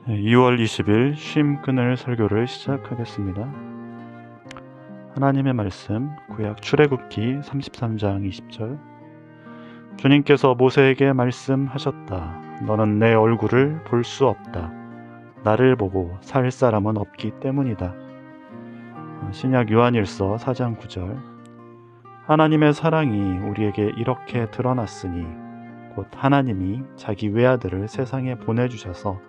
2월 20일 쉼 끊을 설교를 시작하겠습니다. 하나님의 말씀 구약 출애굽기 33장 20절. 주님께서 모세에게 말씀하셨다. 너는 내 얼굴을 볼 수 없다. 나를 보고 살 사람은 없기 때문이다. 신약 요한일서 4장 9절. 하나님의 사랑이 우리에게 이렇게 드러났으니 곧 하나님이 자기 외아들을 세상에 보내주셔서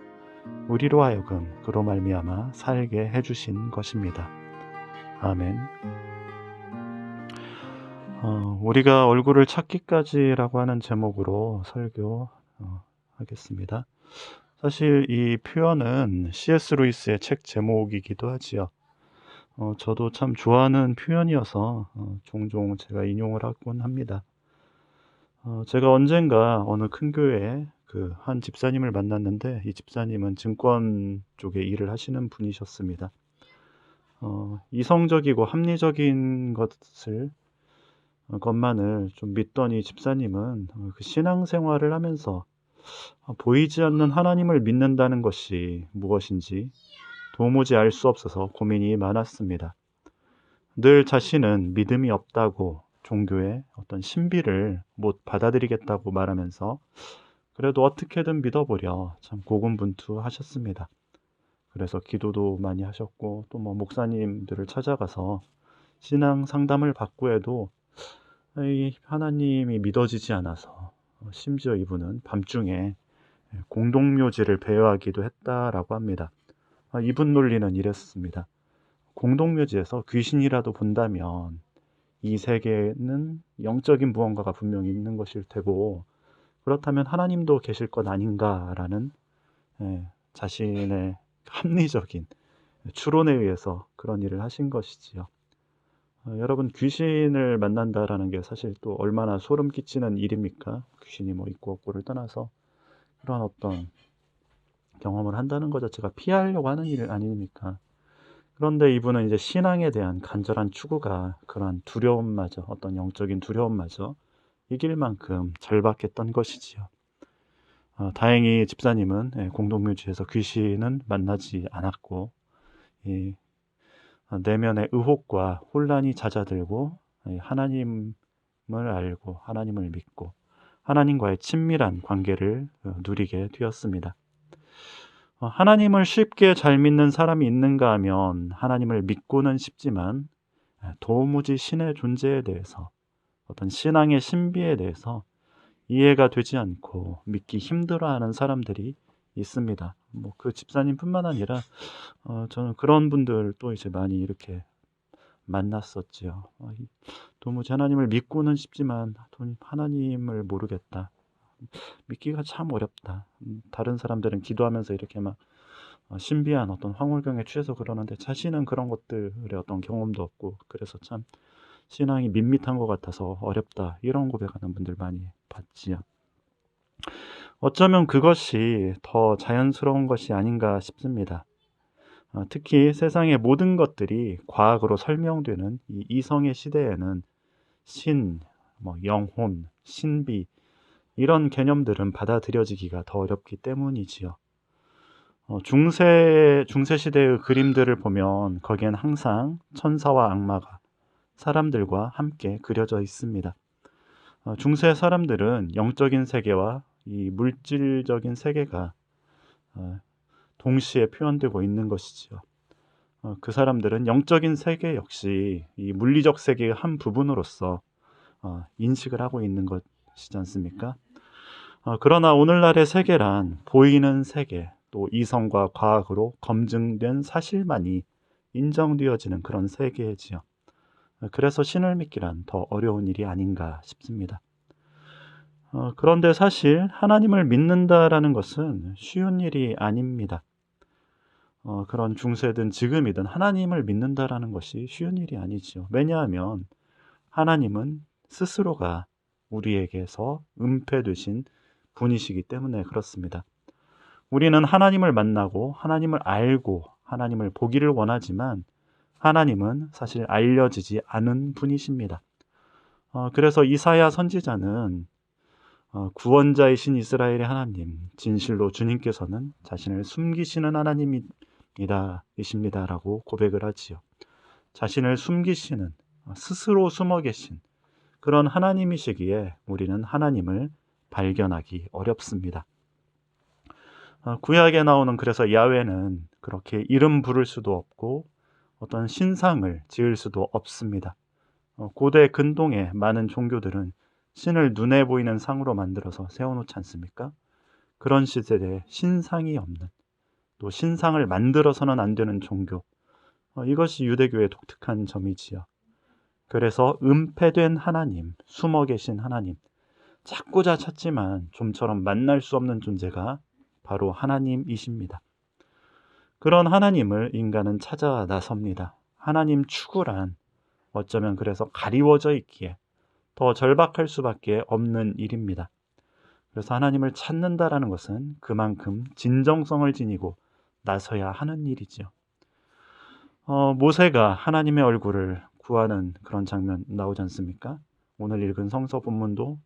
우리로 하여금 그로 말미암아 살게 해주신 것입니다. 아멘. 우리가 얼굴을 찾기까지라고 하는 제목으로 설교하겠습니다. 사실 이 표현은 C.S. 루이스의 책 제목이기도 하지요. 저도 참 좋아하는 표현이어서 종종 제가 인용을 하곤 합니다. 제가 언젠가 어느 큰 교회에 한 집사님을 만났는데, 이 집사님은 증권 쪽에 일을 하시는 분이셨습니다. 이성적이고 합리적인 것만을 좀 믿던 이 집사님은 그 신앙생활을 하면서 보이지 않는 하나님을 믿는다는 것이 무엇인지 도무지 알 수 없어서 고민이 많았습니다. 늘 자신은 믿음이 없다고, 종교의 어떤 신비를 못 받아들이겠다고 말하면서 그래도 어떻게든 믿어보려 참 고군분투하셨습니다. 그래서 기도도 많이 하셨고, 또 목사님들을 찾아가서 신앙 상담을 받고 해도 이 하나님이 믿어지지 않아서 심지어 이분은 밤중에 공동묘지를 배회하기도 했다라고 합니다. 이분 논리는 이랬습니다. 공동묘지에서 귀신이라도 본다면 이 세계는 영적인 무언가가 분명히 있는 것일 테고, 그렇다면 하나님도 계실 것 아닌가라는 자신의 합리적인 추론에 의해서 그런 일을 하신 것이지요. 여러분, 귀신을 만난다라는 게 사실 또 얼마나 소름 끼치는 일입니까? 귀신이 있고 없고를 떠나서 그런 어떤 경험을 한다는 것 자체가 피하려고 하는 일 아닙니까? 그런데 이분은 이제 신앙에 대한 간절한 추구가 그러한 두려움마저, 어떤 영적인 두려움마저 이길 만큼 절박했던 것이지요. 다행히 집사님은 공동묘지에서 귀신은 만나지 않았고, 이 내면의 의혹과 혼란이 잦아들고 하나님을 알고 하나님을 믿고 하나님과의 친밀한 관계를 누리게 되었습니다. 하나님을 쉽게 잘 믿는 사람이 있는가 하면 하나님을 믿고는 싶지만 도무지 신의 존재에 대해서, 어떤 신앙의 신비에 대해서 이해가 되지 않고 믿기 힘들어하는 사람들이 있습니다. 그 집사님뿐만 아니라 저는 그런 분들도 이제 많이 이렇게 만났었지요. 도무지 하나님을 믿고는 싶지만 하나님을 모르겠다. 믿기가 참 어렵다. 다른 사람들은 기도하면서 이렇게 막 신비한 어떤 황홀경에 취해서 그러는데 자신은 그런 것들의 어떤 경험도 없고, 그래서 참 신앙이 밋밋한 것 같아서 어렵다, 이런 고백하는 분들 많이 봤지요. 어쩌면 그것이 더 자연스러운 것이 아닌가 싶습니다. 특히 세상의 모든 것들이 과학으로 설명되는 이 이성의 시대에는 신, 영혼, 신비, 이런 개념들은 받아들여지기가 더 어렵기 때문이지요. 중세 시대의 그림들을 보면 거기엔 항상 천사와 악마가 사람들과 함께 그려져 있습니다. 중세 사람들은 영적인 세계와 이 물질적인 세계가 동시에 표현되고 있는 것이지요. 그 사람들은 영적인 세계 역시 이 물리적 세계의 한 부분으로서 인식을 하고 있는 것이지 않습니까? 그러나 오늘날의 세계란 보이는 세계, 또 이성과 과학으로 검증된 사실만이 인정되어지는 그런 세계지요. 그래서 신을 믿기란 더 어려운 일이 아닌가 싶습니다. 그런데 사실 하나님을 믿는다라는 것은 쉬운 일이 아닙니다. 그런 중세든 지금이든 하나님을 믿는다라는 것이 쉬운 일이 아니지요. 왜냐하면 하나님은 스스로가 우리에게서 은폐되신 분이시기 때문에 그렇습니다. 우리는 하나님을 만나고 하나님을 알고 하나님을 보기를 원하지만 하나님은 사실 알려지지 않은 분이십니다. 그래서 이사야 선지자는 구원자이신 이스라엘의 하나님, 진실로 주님께서는 자신을 숨기시는 하나님이십니다라고 고백을 하지요. 자신을 숨기시는, 스스로 숨어 계신 그런 하나님이시기에 우리는 하나님을 발견하기 어렵습니다. 구약에 나오는 그래서 야훼는 그렇게 이름 부를 수도 없고 어떤 신상을 지을 수도 없습니다. 고대 근동의 많은 종교들은 신을 눈에 보이는 상으로 만들어서 세워놓지 않습니까? 그런 시대에 신상이 없는, 또 신상을 만들어서는 안 되는 종교, 이것이 유대교의 독특한 점이지요. 그래서 은폐된 하나님, 숨어 계신 하나님, 찾고자 찾지만 좀처럼 만날 수 없는 존재가 바로 하나님이십니다. 그런 하나님을 인간은 찾아 나섭니다. 하나님 추구란 어쩌면 그래서 가리워져 있기에 더 절박할 수밖에 없는 일입니다. 그래서 하나님을 찾는다라는 것은 그만큼 진정성을 지니고 나서야 하는 일이죠. 모세가 하나님의 얼굴을 구하는 그런 장면 나오지 않습니까? 오늘 읽은 성서 본문도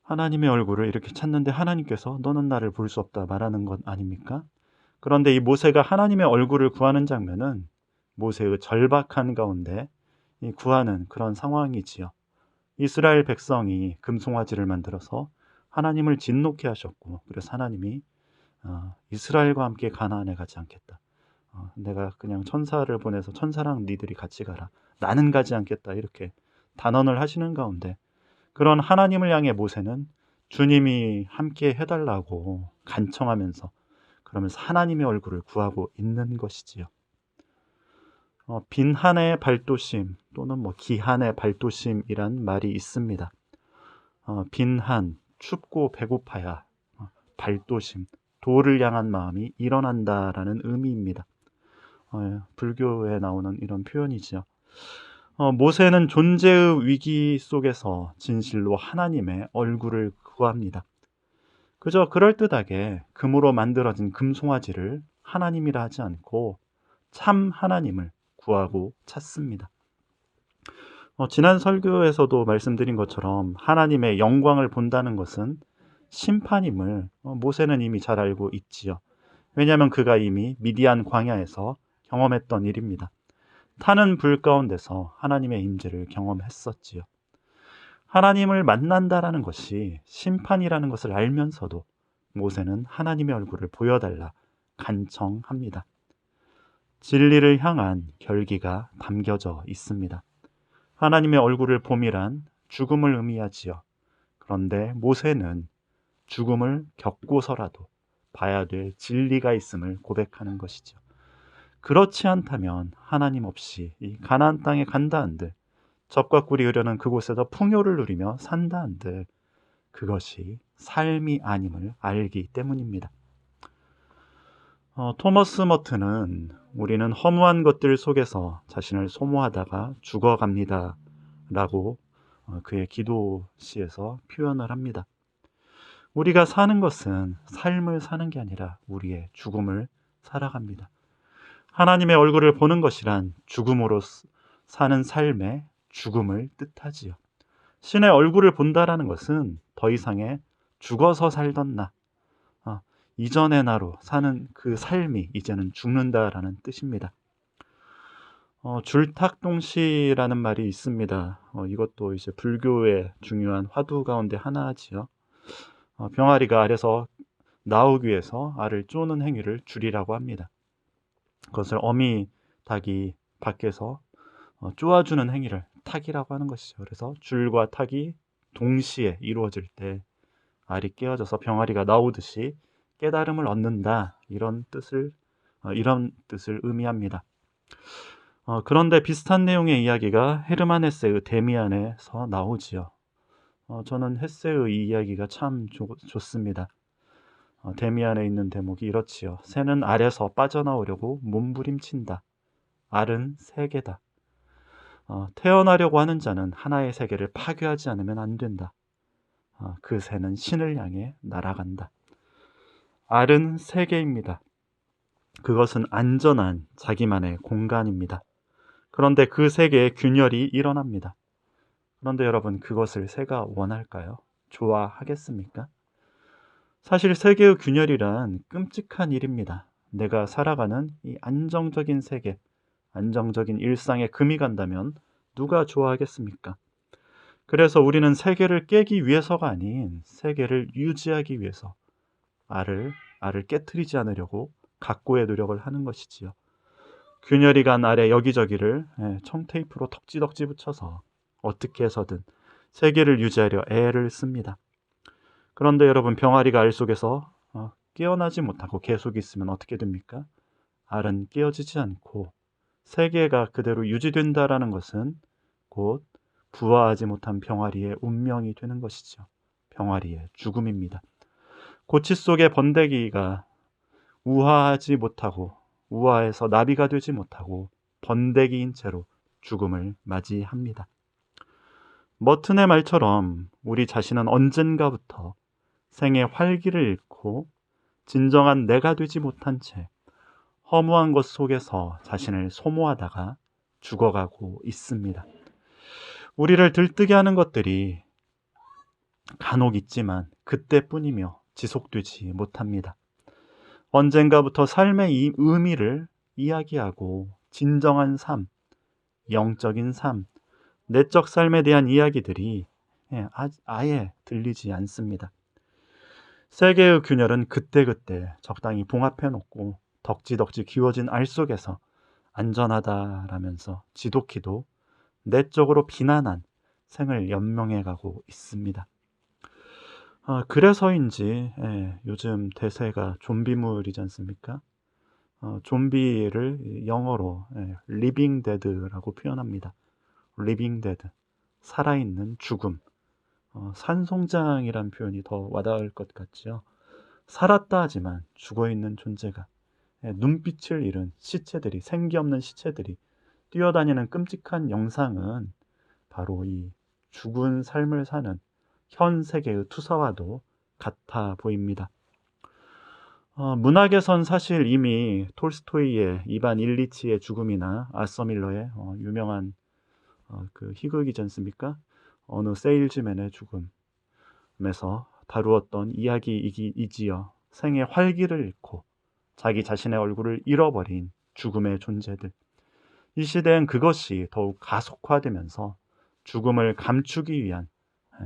하나님의 얼굴을 이렇게 찾는데 하나님께서 너는 나를 볼 수 없다 말하는 것 아닙니까? 그런데 이 모세가 하나님의 얼굴을 구하는 장면은 모세의 절박한 가운데 구하는 그런 상황이지요. 이스라엘 백성이 금송아지를 만들어서 하나님을 진노케 하셨고, 그래서 하나님이 이스라엘과 함께 가나안에 가지 않겠다. 내가 그냥 천사를 보내서 천사랑 니들이 같이 가라. 나는 가지 않겠다. 이렇게 단언을 하시는 가운데 그런 하나님을 향해 모세는 주님이 함께 해달라고 간청하면서 그러면서 하나님의 얼굴을 구하고 있는 것이지요. 빈한의 발도심 또는 기한의 발도심이란 말이 있습니다. 빈한, 춥고 배고파야 발도심, 도를 향한 마음이 일어난다라는 의미입니다. 불교에 나오는 이런 표현이지요. 모세는 존재의 위기 속에서 진실로 하나님의 얼굴을 구합니다. 그저 그럴듯하게 금으로 만들어진 금송아지를 하나님이라 하지 않고 참 하나님을 구하고 찾습니다. 지난 설교에서도 말씀드린 것처럼 하나님의 영광을 본다는 것은 심판임을 모세는 이미 잘 알고 있지요. 왜냐하면 그가 이미 미디안 광야에서 경험했던 일입니다. 타는 불 가운데서 하나님의 임재를 경험했었지요. 하나님을 만난다라는 것이 심판이라는 것을 알면서도 모세는 하나님의 얼굴을 보여달라 간청합니다. 진리를 향한 결기가 담겨져 있습니다. 하나님의 얼굴을 봄이란 죽음을 의미하지요. 그런데 모세는 죽음을 겪고서라도 봐야 될 진리가 있음을 고백하는 것이죠. 그렇지 않다면 하나님 없이 이 가나안 땅에 간다 한들, 젖과 꿀이 흐르는 그곳에서 풍요를 누리며 산다 한들 그것이 삶이 아님을 알기 때문입니다. 토머스 머튼은 우리는 허무한 것들 속에서 자신을 소모하다가 죽어갑니다 라고 그의 기도시에서 표현을 합니다. 우리가 사는 것은 삶을 사는 게 아니라 우리의 죽음을 살아갑니다. 하나님의 얼굴을 보는 것이란 죽음으로 사는 삶의 죽음을 뜻하지요. 신의 얼굴을 본다라는 것은 더 이상의 죽어서 살던 나, 이전의 나로 사는 그 삶이 이제는 죽는다라는 뜻입니다. 줄탁동시라는 말이 있습니다. 이것도 이제 불교의 중요한 화두 가운데 하나지요. 병아리가 알에서 나오기 위해서 알을 쪼는 행위를 줄이라고 합니다. 그것을 어미 닭이 밖에서 쪼아주는 행위를 탁이라고 하는 것이죠. 그래서 줄과 탁이 동시에 이루어질 때 알이 깨어져서 병아리가 나오듯이 깨달음을 얻는다, 이런 뜻을 의미합니다. 그런데 비슷한 내용의 이야기가 헤르만 헤세의 데미안에서 나오지요. 저는 헤세의 이 이야기가 참 좋습니다. 데미안에 있는 대목이 이렇지요. 새는 알에서 빠져나오려고 몸부림친다. 알은 세계다. 태어나려고 하는 자는 하나의 세계를 파괴하지 않으면 안 된다. 그 새는 신을 향해 날아간다. 알은 세계입니다. 그것은 안전한 자기만의 공간입니다. 그런데 그 세계에 균열이 일어납니다. 그런데 여러분, 그것을 새가 원할까요? 좋아하겠습니까? 사실 세계의 균열이란 끔찍한 일입니다. 내가 살아가는 이 안정적인 세계, 안정적인 일상에 금이 간다면 누가 좋아하겠습니까? 그래서 우리는 세계를 깨기 위해서가 아닌 세계를 유지하기 위해서 알을 깨트리지 않으려고 각고의 노력을 하는 것이지요. 균열이 간 알의 여기저기를 청테이프로 덕지덕지 붙여서 어떻게 해서든 세계를 유지하려 애를 씁니다. 그런데 여러분, 병아리가 알 속에서 깨어나지 못하고 계속 있으면 어떻게 됩니까? 알은 깨어지지 않고 세계가 그대로 유지된다라는 것은 곧 부화하지 못한 병아리의 운명이 되는 것이죠. 병아리의 죽음입니다. 고치 속의 번데기가 우화하지 못하고 우화해서 나비가 되지 못하고 번데기인 채로 죽음을 맞이합니다. 머튼의 말처럼 우리 자신은 언젠가부터 생의 활기를 잃고 진정한 내가 되지 못한 채 허무한 것 속에서 자신을 소모하다가 죽어가고 있습니다. 우리를 들뜨게 하는 것들이 간혹 있지만 그때뿐이며 지속되지 못합니다. 언젠가부터 삶의 이 의미를 이야기하고 진정한 삶, 영적인 삶, 내적 삶에 대한 이야기들이 아예 들리지 않습니다. 세계의 균열은 그때그때 적당히 봉합해 놓고 덕지덕지 기워진 알 속에서 안전하다라면서 지독히도 내적으로 비난한 생을 연명해 가고 있습니다. 그래서인지 요즘 대세가 좀비물이지 않습니까? 좀비를 영어로 리빙 데드라고 표현합니다. 리빙 데드, 살아있는 죽음. 산송장이란 표현이 더 와닿을 것 같죠. 살았다 하지만 죽어있는 존재가, 눈빛을 잃은 시체들이, 생기 없는 시체들이 뛰어다니는 끔찍한 영상은 바로 이 죽은 삶을 사는 현 세계의 투사와도 같아 보입니다. 문학에선 사실 이미 톨스토이의 이반 일리치의 죽음이나 아서 밀러의 유명한 그 희극이지 않습니까? 어느 세일즈맨의 죽음에서 다루었던 이야기이지요. 생의 활기를 잃고 자기 자신의 얼굴을 잃어버린 죽음의 존재들. 이 시대엔 그것이 더욱 가속화되면서 죽음을 감추기 위한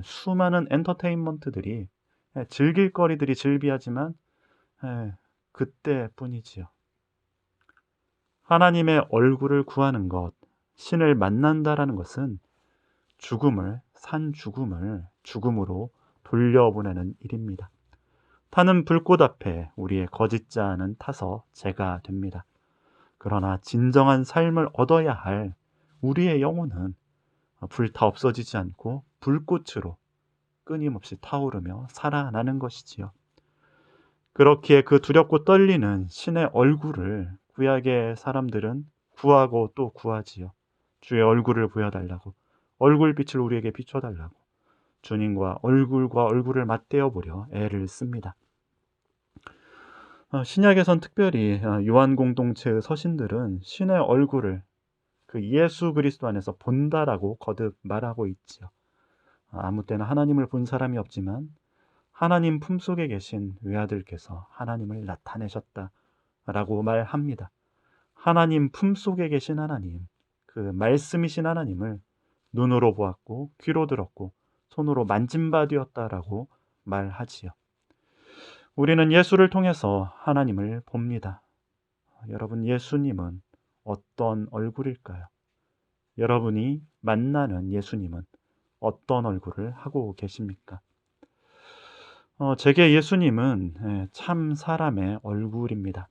수많은 엔터테인먼트들이, 즐길 거리들이 즐비하지만 그때뿐이지요. 하나님의 얼굴을 구하는 것, 신을 만난다라는 것은 산 죽음을 죽음으로 돌려보내는 일입니다. 타는 불꽃 앞에 우리의 거짓 자아는 타서 재가 됩니다. 그러나 진정한 삶을 얻어야 할 우리의 영혼은 불타 없어지지 않고 불꽃으로 끊임없이 타오르며 살아나는 것이지요. 그렇기에 그 두렵고 떨리는 신의 얼굴을 구약의 사람들은 구하고 또 구하지요. 주의 얼굴을 보여달라고, 얼굴빛을 우리에게 비춰달라고 주님과 얼굴을 맞대어 보려 애를 씁니다. 신약에선 특별히 요한 공동체의 서신들은 신의 얼굴을 그 예수 그리스도 안에서 본다라고 거듭 말하고 있지요. 아무 때나 하나님을 본 사람이 없지만 하나님 품속에 계신 외아들께서 하나님을 나타내셨다라고 말합니다. 하나님 품속에 계신 하나님, 그 말씀이신 하나님을 눈으로 보았고 귀로 들었고 손으로 만진 바 되었다라고 말하지요. 우리는 예수를 통해서 하나님을 봅니다. 여러분, 예수님은 어떤 얼굴일까요? 여러분이 만나는 예수님은 어떤 얼굴을 하고 계십니까? 제게 예수님은 참 사람의 얼굴입니다.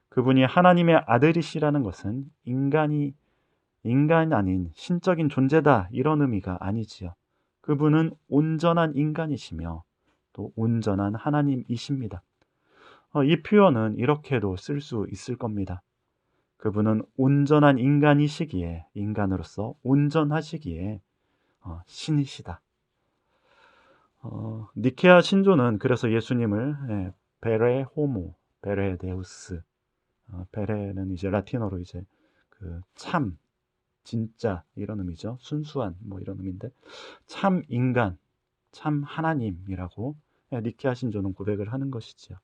그분이 하나님의 아들이시라는 것은 인간 아닌 신적인 존재다, 이런 의미가 아니지요. 그분은 온전한 인간이시며 또 온전한 하나님이십니다. 이 표현은 이렇게도 쓸 수 있을 겁니다. 그분은 온전한 인간이시기에, 인간으로서 온전하시기에 신이시다. 니케아 신조는 그래서 예수님을 베레 호모, 베레 데우스, 베레는 이제 라틴어로 이제 그 참, 진짜 이런 의미죠. 순수한 뭐 이런 의미인데 참 인간, 참 하나님이라고 니케아 신조는 고백을 하는 것이지요.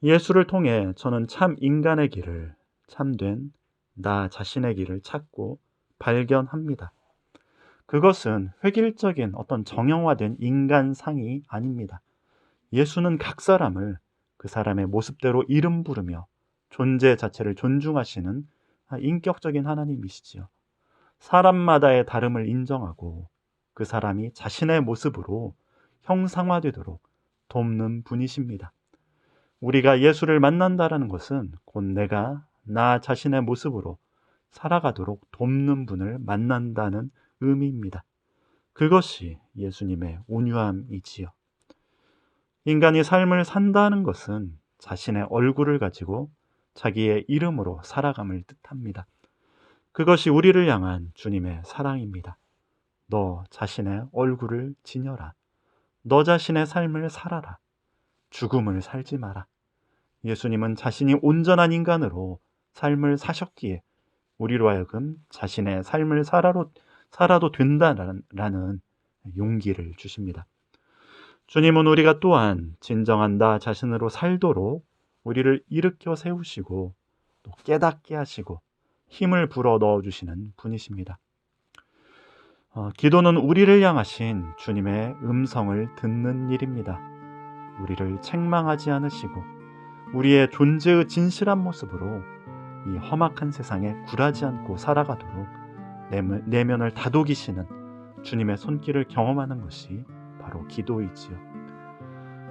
예수를 통해 저는 참 인간의 길을, 참된 나 자신의 길을 찾고 발견합니다. 그것은 획일적인 어떤 정형화된 인간상이 아닙니다. 예수는 각 사람을 그 사람의 모습대로 이름 부르며 존재 자체를 존중하시는 인격적인 하나님이시지요. 사람마다의 다름을 인정하고 그 사람이 자신의 모습으로 형상화되도록 돕는 분이십니다. 우리가 예수를 만난다라는 것은 곧 내가 나 자신의 모습으로 살아가도록 돕는 분을 만난다는 의미입니다. 그것이 예수님의 온유함이지요. 인간이 삶을 산다는 것은 자신의 얼굴을 가지고 자기의 이름으로 살아감을 뜻합니다. 그것이 우리를 향한 주님의 사랑입니다. 너 자신의 얼굴을 지녀라. 너 자신의 삶을 살아라. 죽음을 살지 마라. 예수님은 자신이 온전한 인간으로 삶을 사셨기에 우리로 하여금 자신의 삶을 살아도 된다라는 용기를 주십니다. 주님은 우리가 또한 진정한 나 자신으로 살도록 우리를 일으켜 세우시고 또 깨닫게 하시고 힘을 불어 넣어주시는 분이십니다. 기도는 우리를 향하신 주님의 음성을 듣는 일입니다. 우리를 책망하지 않으시고 우리의 존재의 진실한 모습으로 이 험악한 세상에 굴하지 않고 살아가도록 내면을 다독이시는 주님의 손길을 경험하는 것이 바로 기도이지요.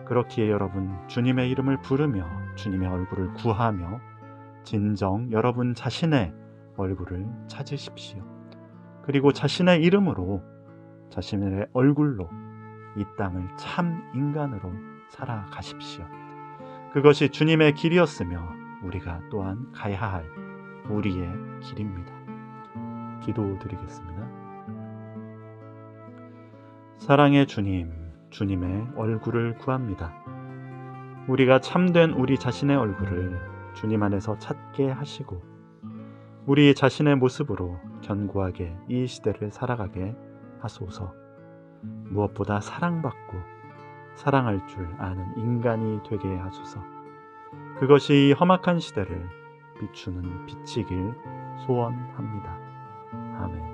그렇기에 여러분 주님의 이름을 부르며 주님의 얼굴을 구하며 진정 여러분 자신의 얼굴을 찾으십시오. 그리고 자신의 이름으로 자신의 얼굴로 이 땅을 참 인간으로 살아가십시오. 그것이 주님의 길이었으며 우리가 또한 가야 할 우리의 길입니다. 기도드리겠습니다. 사랑의 주님, 주님의 얼굴을 구합니다. 우리가 참된 우리 자신의 얼굴을 주님 안에서 찾게 하시고 우리 자신의 모습으로 견고하게 이 시대를 살아가게 하소서. 무엇보다 사랑받고 사랑할 줄 아는 인간이 되게 하소서. 그것이 이 험악한 시대를 비추는 빛이길 소원합니다. 아멘.